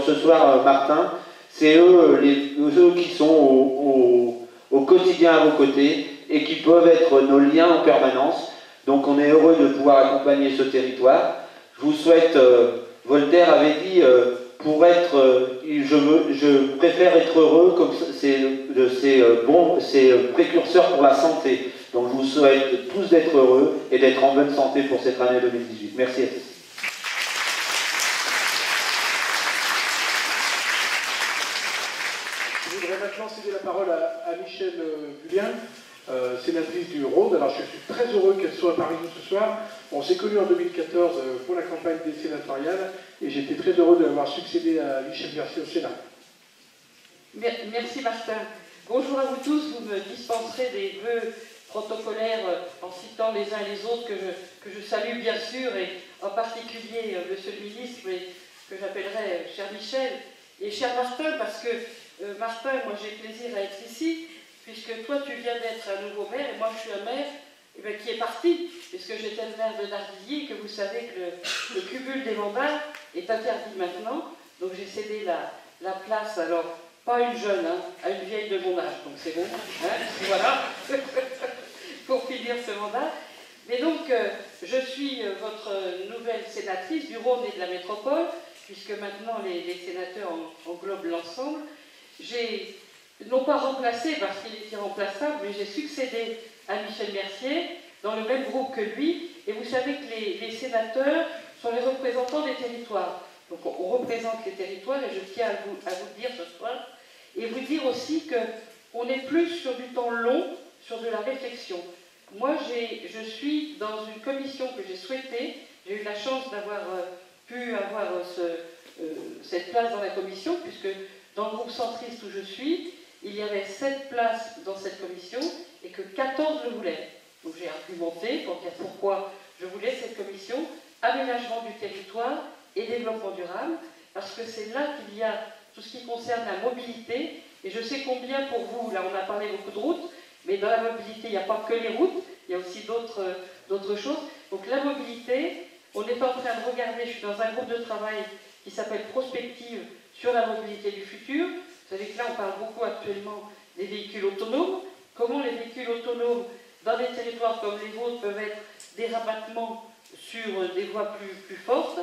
ce soir, Martin, c'est eux qui sont au quotidien à vos côtés et qui peuvent être nos liens en permanence. Donc on est heureux de pouvoir accompagner ce territoire. Je vous souhaite, Voltaire avait dit... je préfère être heureux, comme c'est précurseur pour la santé. Donc je vous souhaite tous d'être heureux et d'être en bonne santé pour cette année 2018. Merci à tous. Je voudrais maintenant céder la parole à Michel Bulien, sénatrice du Rhône. Alors je suis très heureux qu'elle soit parmi nous ce soir. On s'est connus en 2014 pour la campagne des sénatoriales et j'étais très heureux d'avoir succédé à Michel Mercier au Sénat. Merci Martin. Bonjour à vous tous. Vous me dispenserez des vœux protocolaires en citant les uns et les autres que je salue bien sûr, et en particulier Monsieur le ministre, et que j'appellerai cher Michel et cher Martin, parce que Martin, moi j'ai plaisir à être ici, puisque toi tu viens d'être un nouveau maire et moi je suis un maire qui est parti, puisque j'étais le maire de Nardilly, que vous savez que le cumul des mandats est interdit maintenant, donc j'ai cédé la place, alors pas une jeune, à une vieille de mon âge, donc c'est bon, voilà, pour finir ce mandat. Mais donc, je suis votre nouvelle sénatrice du Rhône et de la métropole, puisque maintenant les sénateurs englobent l'ensemble. J'ai non pas remplacé, parce qu'il était remplaçable, mais j'ai succédé à Michel Mercier, dans le même groupe que lui, et vous savez que les sénateurs sont les représentants des territoires. Donc on représente les territoires et je tiens à vous le dire ce soir et vous dire aussi qu'on est plus sur du temps long, sur de la réflexion. Moi, je suis dans une commission que j'ai souhaitée. J'ai eu la chance d'avoir pu avoir cette place dans la commission, puisque dans le groupe centriste où je suis, il y avait 7 places dans cette commission et que 14 le voulaient. Donc j'ai argumenté pour dire pourquoi je voulais cette commission, aménagement du territoire et développement durable, parce que c'est là qu'il y a tout ce qui concerne la mobilité, et je sais combien pour vous, là on a parlé beaucoup de routes, mais dans la mobilité il n'y a pas que les routes, il y a aussi d'autres choses. Donc la mobilité, on est en train de regarder, je suis dans un groupe de travail qui s'appelle Prospective sur la mobilité du futur. Vous savez que là on parle beaucoup actuellement des véhicules autonomes, comment les véhicules autonomes dans des territoires comme les vôtres peuvent être des rabattements sur des voies plus fortes.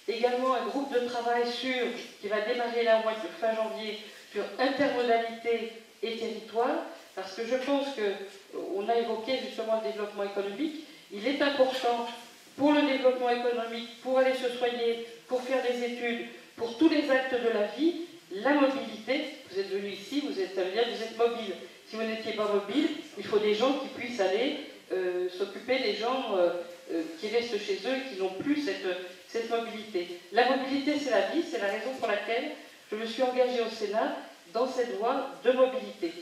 Également un groupe de travail qui va démarrer là au mois de fin janvier sur intermodalité et territoire, parce que je pense qu'on a évoqué justement le développement économique. Il est important pour le développement économique, pour aller se soigner, pour faire des études, pour tous les actes de la vie, la mobilité. Vous êtes venu ici, ça veut dire que vous êtes mobile. Si vous n'étiez pas mobile, il faut des gens qui puissent aller s'occuper des gens qui restent chez eux et qui n'ont plus cette mobilité. La mobilité, c'est la vie, c'est la raison pour laquelle je me suis engagée au Sénat dans cette voie de mobilité.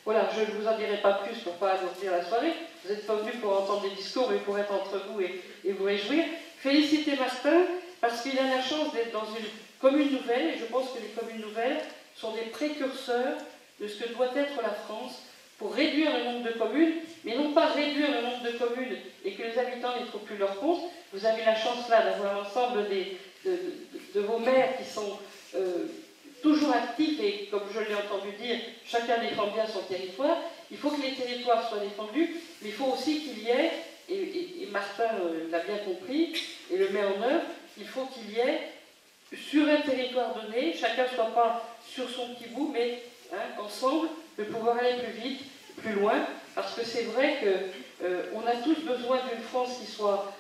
Voilà, je ne vous en dirai pas plus pour ne pas alourdir la soirée. Vous n'êtes pas venus pour entendre des discours, mais pour être entre vous et vous réjouir. Féliciter Martin, parce qu'il a la chance d'être dans une commune nouvelle, et je pense que les communes nouvelles sont des précurseurs de ce que doit être la France pour réduire le nombre de communes, mais non pas réduire le nombre de communes et que les habitants n'y trouvent plus leur compte. Vous avez la chance là d'avoir l'ensemble de vos maires qui sont toujours actifs et, comme je l'ai entendu dire, chacun défend bien son territoire. Il faut que les territoires soient défendus, mais il faut aussi qu'il y ait, et Martin l'a bien compris, et le met en œuvre, il faut qu'il y ait, sur un territoire donné, chacun ne soit pas sur son petit bout, mais ensemble, de pouvoir aller plus vite, plus loin, parce que c'est vrai qu'on a tous besoin d'une France qui soit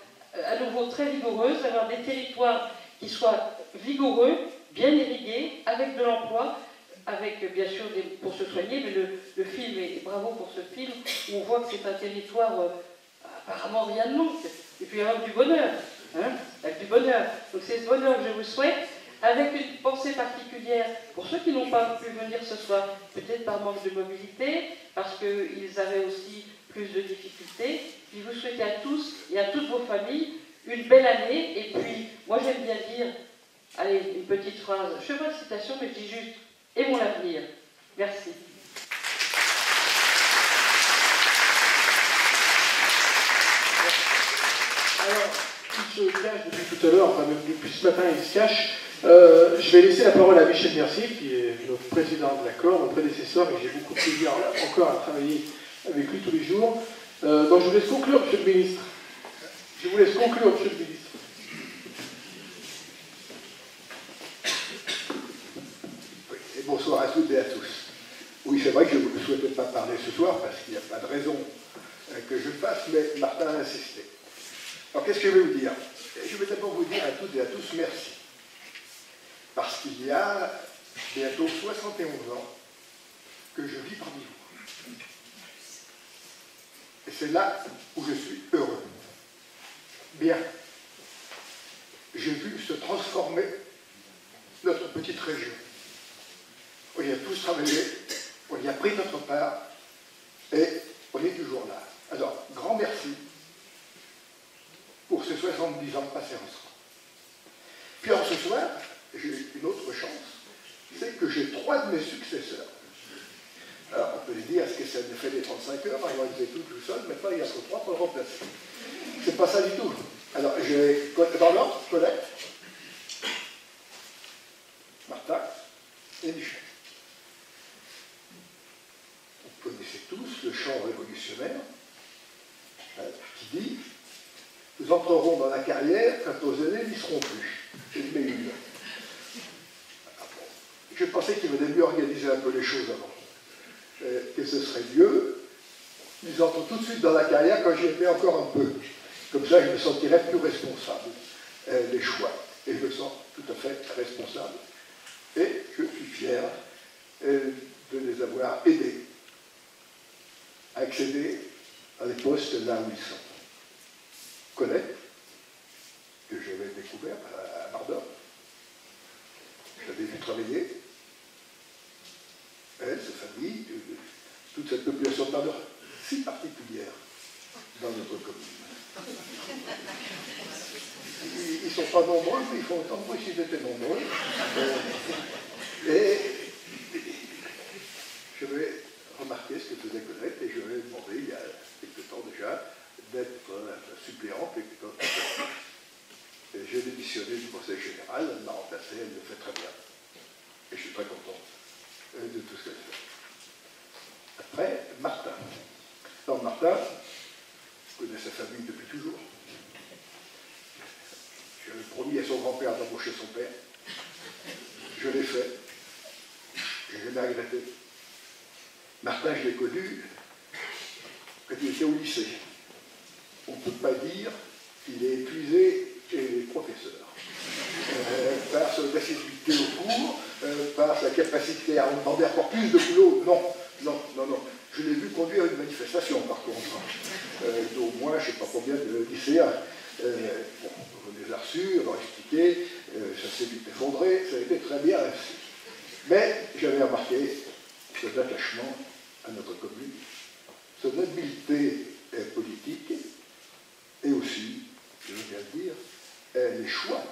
à nouveau très vigoureuse, d'avoir des territoires qui soient vigoureux, bien irrigués, avec de l'emploi, avec bien sûr pour se soigner, mais le film, et bravo pour ce film, où on voit que c'est un territoire apparemment rien ne manque, et puis avec du bonheur, avec du bonheur. Donc c'est ce bonheur que je vous souhaite, avec une pensée particulière pour ceux qui n'ont pas pu venir ce soir, peut-être par manque de mobilité, parce qu'ils avaient aussi plus de difficultés. Puis vous souhaitez à tous et à toutes vos familles une belle année. Et puis, moi j'aime bien dire, allez, une petite phrase, je fais pas de citation, mais je dis juste, aimons l'avenir. Merci. Alors, il se cache depuis tout à l'heure, enfin même depuis ce matin, il se cache. Je vais laisser la parole à Michel Mercier, qui est notre président de l'accord, mon prédécesseur, et j'ai beaucoup de plaisir encore à travailler avec lui tous les jours. Donc je vous laisse conclure, Monsieur le Ministre. Je vous laisse conclure, Monsieur le Ministre. Oui, et bonsoir à toutes et à tous. Oui, c'est vrai que je ne souhaitais pas parler ce soir, parce qu'il n'y a pas de raison que je le fasse, mais Martin a insisté. Alors qu'est-ce que je vais vous dire? Je vais d'abord vous dire à toutes et à tous merci. Parce qu'il y a bientôt 71 ans que je vis parmi vous. Et c'est là où je suis heureux. Bien, j'ai vu se transformer notre petite région. On y a tous travaillé, on y a pris notre part, et on est toujours là. Alors, grand merci pour ces 70 ans passés ensemble. Puis alors ce soir, j'ai une autre chance, c'est que j'ai 3 de mes successeurs. Alors on peut se dire, est-ce que ça me fait des 35 heures, alors ils étaient tout seuls, mais pas, il y a que 3 pour le remplacer. C'est pas ça du tout. Alors j'ai, dans l'ordre, Colette, Martin et Michel. Vous connaissez tous le chant révolutionnaire qui dit « Nous entrerons dans la carrière quand nos aînés n'y seront plus ». C'est le meilleur. Je pensais qu'il valait mieux organiser un peu les choses avant. Que ce serait mieux. Ils entrent tout de suite dans la carrière quand j'y étais encore un peu. Comme ça, je me sentirais plus responsable des choix. Et je me sens tout à fait responsable. Et je suis fier de les avoir aidés à accéder à des postes là où ils sont. Colette, que j'avais découvert à Bardor, je l'avais vu travailler. Elle, sa famille, toute cette population de Bardor, si particulière dans notre commune. Ils ne sont pas nombreux, mais ils font autant de bruit s'ils étaient nombreux. Et je vais remarquer ce que faisait Colette et je lui ai demandé il y a quelque temps déjà d'être suppléante. Et j'ai démissionné du conseil général, elle m'a remplacé, elle le fait très bien. Et je suis très content de tout ce qu'elle fait. Après, Martin. Alors Martin, je connais sa famille depuis toujours. J'avais promis à son grand-père d'embaucher son père. Je l'ai fait. Je n'ai jamais regretté. Martin, je l'ai connu quand il était au lycée. On ne peut pas dire qu'il est épuisé chez les professeurs. Par son assiduité au cours, par sa capacité à en demander encore plus de boulot. Non. Je l'ai vu conduire une manifestation, par contre. D'au moins, je ne sais pas combien de lycéens. On les a reçus, on leur a expliqué, ça s'est vite effondré, ça a été très bien réussi. Mais j'avais remarqué son attachement à notre commune, son habileté politique, et aussi, je veux bien le dire, les choix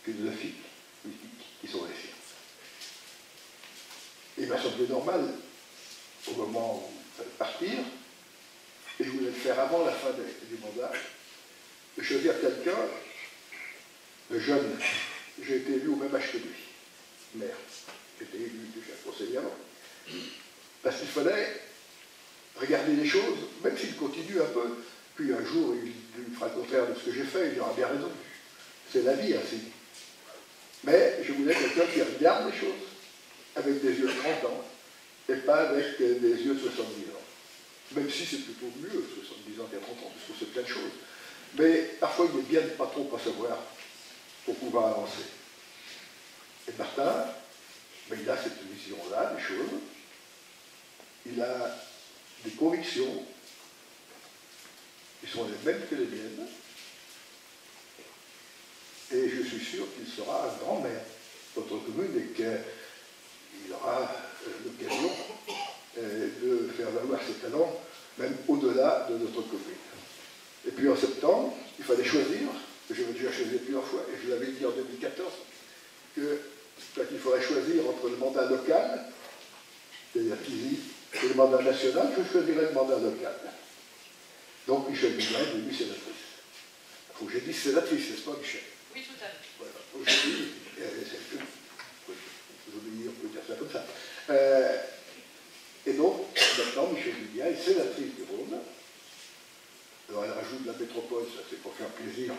philosophiques, politiques qui sont les siens. Il m'a semblé normal, au moment où il fallait partir, et je voulais le faire avant la fin du mandat, de choisir quelqu'un de jeune. J'ai été élu au même âge que lui, maire. J'ai été élu déjà conseiller avant. Parce qu'il fallait regarder les choses, même s'il continue un peu, puis un jour il fera le contraire de ce que j'ai fait, il aura bien raison. C'est la vie ainsi. Mais je voulais quelqu'un qui regarde les choses avec des yeux de 30 ans et pas avec des yeux de 70 ans. Même si c'est plutôt mieux 70 ans qu'à 30 ans, parce que c'est plein de choses. Mais parfois il est bien de ne pas trop pas savoir pour pouvoir avancer. Et Martin, il a cette vision-là des choses. Il a des convictions qui sont les mêmes que les miennes. Et je suis sûr qu'il sera un grand maire de notre commune et qu'il aura l'occasion de faire valoir ses talents, même au-delà de notre commune. Et puis en septembre, il fallait choisir, j'avais déjà choisi plusieurs fois, et je l'avais dit en 2014, que quand il faudrait choisir entre le mandat local, c'est-à-dire Tizi, et le mandat national, je choisirais le mandat local. Donc Michel Bougain est devenu sénatrice. Il faut que j'ai dit sénatrice, n'est-ce pas Michel? Oui, tout à fait. Voilà. Aujourd'hui, on peut dire ça comme ça. Et donc, maintenant, Michel Bougain est sénatrice du Rhône. Alors elle rajoute la métropole, ça c'est pour faire plaisir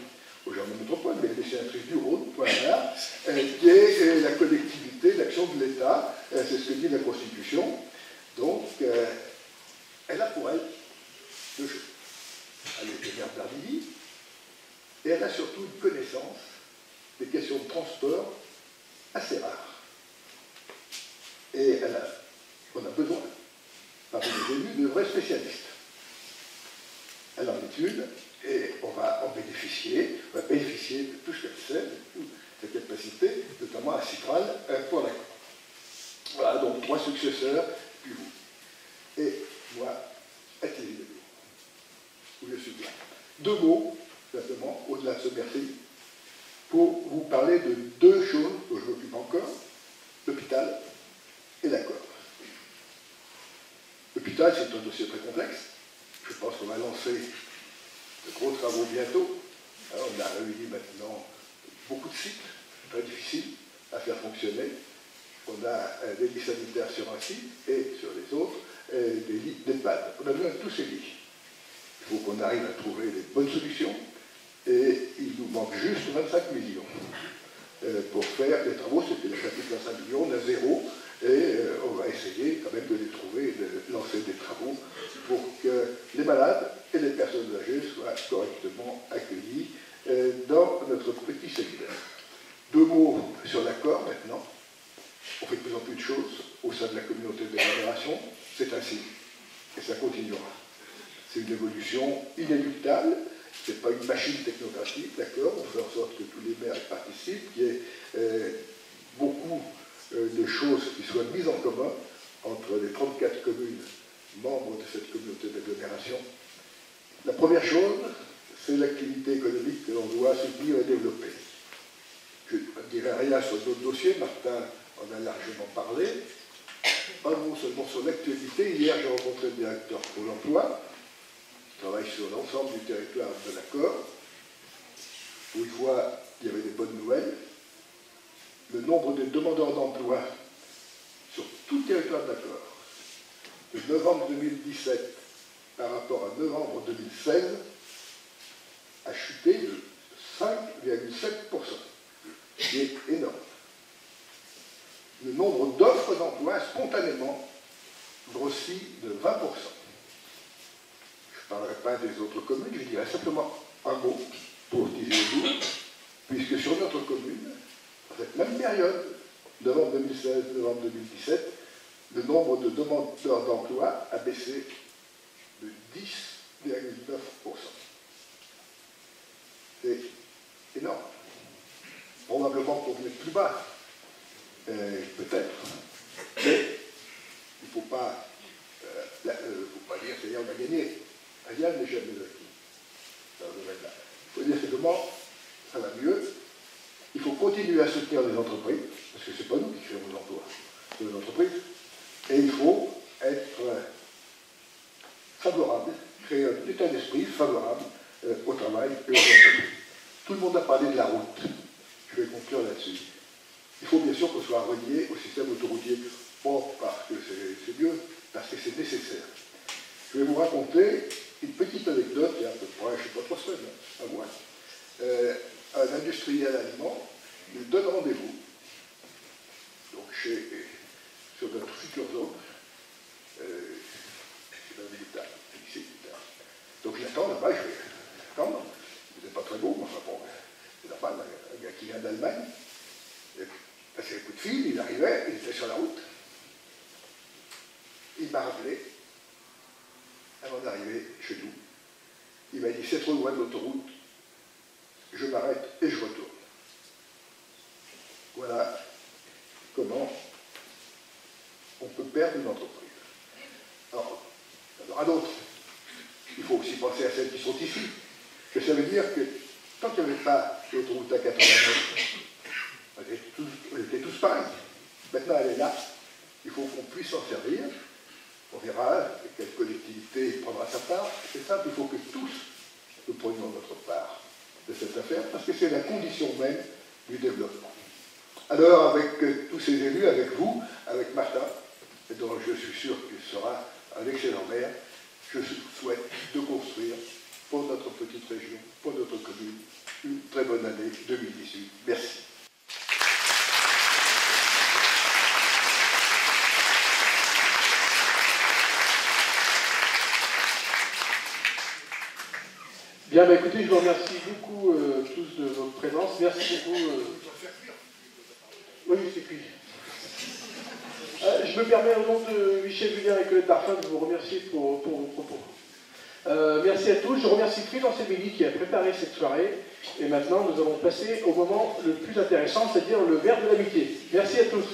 aux gens de la métropole, mais elle est sénatrice du Rhône, voilà, qui est la collectivité d'action de l'État, c'est ce que dit la Constitution. Donc, elle a pour elle deux choses. Elle est maire d'Ardilly, et elle a surtout une connaissance des questions de transport assez rares. Et on a besoin, parmi les élus, de vrais spécialistes. Elle en est une, et on va en bénéficier, on va bénéficier de tout ce qu'elle sait, de toute sa capacité, notamment à Citral, pour la Cour. Voilà, donc 3 successeurs, puis vous. Et moi, à Tizi, où je suis bien. 2 mots, simplement, au-delà de ce merci, pour vous parler de 2 choses dont je m'occupe encore, l'hôpital et la Corve. L'hôpital, c'est un dossier très complexe. Je pense qu'on va lancer de gros travaux bientôt. Alors, on a réuni maintenant beaucoup de sites, très difficiles à faire fonctionner. On a des lits sanitaires sur un site et sur les autres, des lits d'EHPAD. On a besoin de tous ces lits. Il faut qu'on arrive à trouver les bonnes solutions et il nous manque juste 25 millions pour faire les travaux. C'était le chapitre 25 millions, on a 0 et on va essayer quand même de les trouver et de lancer des travaux pour que les malades et les personnes âgées soient correctement accueillis dans notre petit séminaire. plus en plus de choses au sein de la communauté d'agglomération. C'est ainsi. Et ça continuera. C'est une évolution inéluctable. Ce n'est pas une machine technocratique, d'accord? On fait en sorte que tous les maires y participent, qu'il y ait beaucoup de choses qui soient mises en commun entre les 34 communes membres de cette communauté d'agglomération. La première chose, c'est l'activité économique que l'on doit soutenir et développer. Je ne dirai rien sur d'autres dossiers, Martin en a largement parlé. Un mot seulement sur l'actualité. Hier, j'ai rencontré le directeur pour l'emploi, qui travaille sur l'ensemble du territoire de l'accord. Pour une fois, il y avait des bonnes nouvelles. Le nombre de demandeurs d'emploi sur tout le territoire d'accord, de novembre 2017 par rapport à novembre 2016, a chuté de 5,7%, ce qui est énorme. Le nombre d'offres d'emploi spontanément grossit de 20%. Je ne parlerai pas des autres communes, je dirais simplement un mot pour utiliser le bout, puisque sur notre commune, dans cette même période, novembre 2016, novembre 2017, le nombre de demandeurs d'emploi a baissé de 10,9%. C'est énorme. Probablement pour venir plus bas, peut-être, mais il ne faut pas dire c'est-à-dire on a gagné. Rien n'est jamais acquis dans ce domaine-là. Il faut dire simplement ça va mieux. Il faut continuer à soutenir les entreprises, parce que ce n'est pas nous qui créons l'emploi, c'est les entreprises. Et il faut être favorable, créer un état d'esprit favorable au travail et aux entreprises. Tout le monde a parlé de la route. Je vais conclure là-dessus. Il faut bien sûr qu'on soit relié au système autoroutier, pas parce que c'est mieux, parce que c'est nécessaire. Je vais vous raconter une petite anecdote, il y a à peu près, je ne sais pas, 3 semaines, à moi. Un industriel allemand nous donne rendez-vous, donc sur notre future zone, dans le Utah, ici, donc j'attends là-bas, je vais attendre, ce n'est pas très beau, mais enfin bon, c'est normal, un gars qui vient d'Allemagne, il a passé un coup de fil, il arrivait, il était sur la route, il m'a rappelé, avant d'arriver chez nous, il m'a dit, c'est trop loin de l'autoroute, je m'arrête et je retourne. Voilà comment on peut perdre une entreprise. Alors, il y en aura d'autres. Il faut aussi penser à celles qui sont ici. Que ça veut dire que tant qu'il n'y avait pas l'autoroute A89, on était tous pareils. Maintenant, elle est là. Il faut qu'on puisse s'en servir. On verra quelle collectivité prendra sa part. C'est simple, il faut que tous nous prenions notre part de cette affaire, parce que c'est la condition même du développement. Alors, avec tous ces élus, avec vous, avec Martin, dont je suis sûr qu'il sera un excellent maire, je souhaite de construire pour notre petite région, pour notre commune, une très bonne année 2018. Merci. Bien, bah, écoutez, je vous remercie beaucoup tous de votre présence. Merci beaucoup. Oui, c'est cuit. Je me permets au nom de Michel Julien et Colette Darphin de vous remercier pour vos propos. Merci à tous. Je remercie Freelance Emily qui a préparé cette soirée. Et maintenant, nous allons passer au moment le plus intéressant, c'est-à-dire le verre de l'amitié. Merci à tous.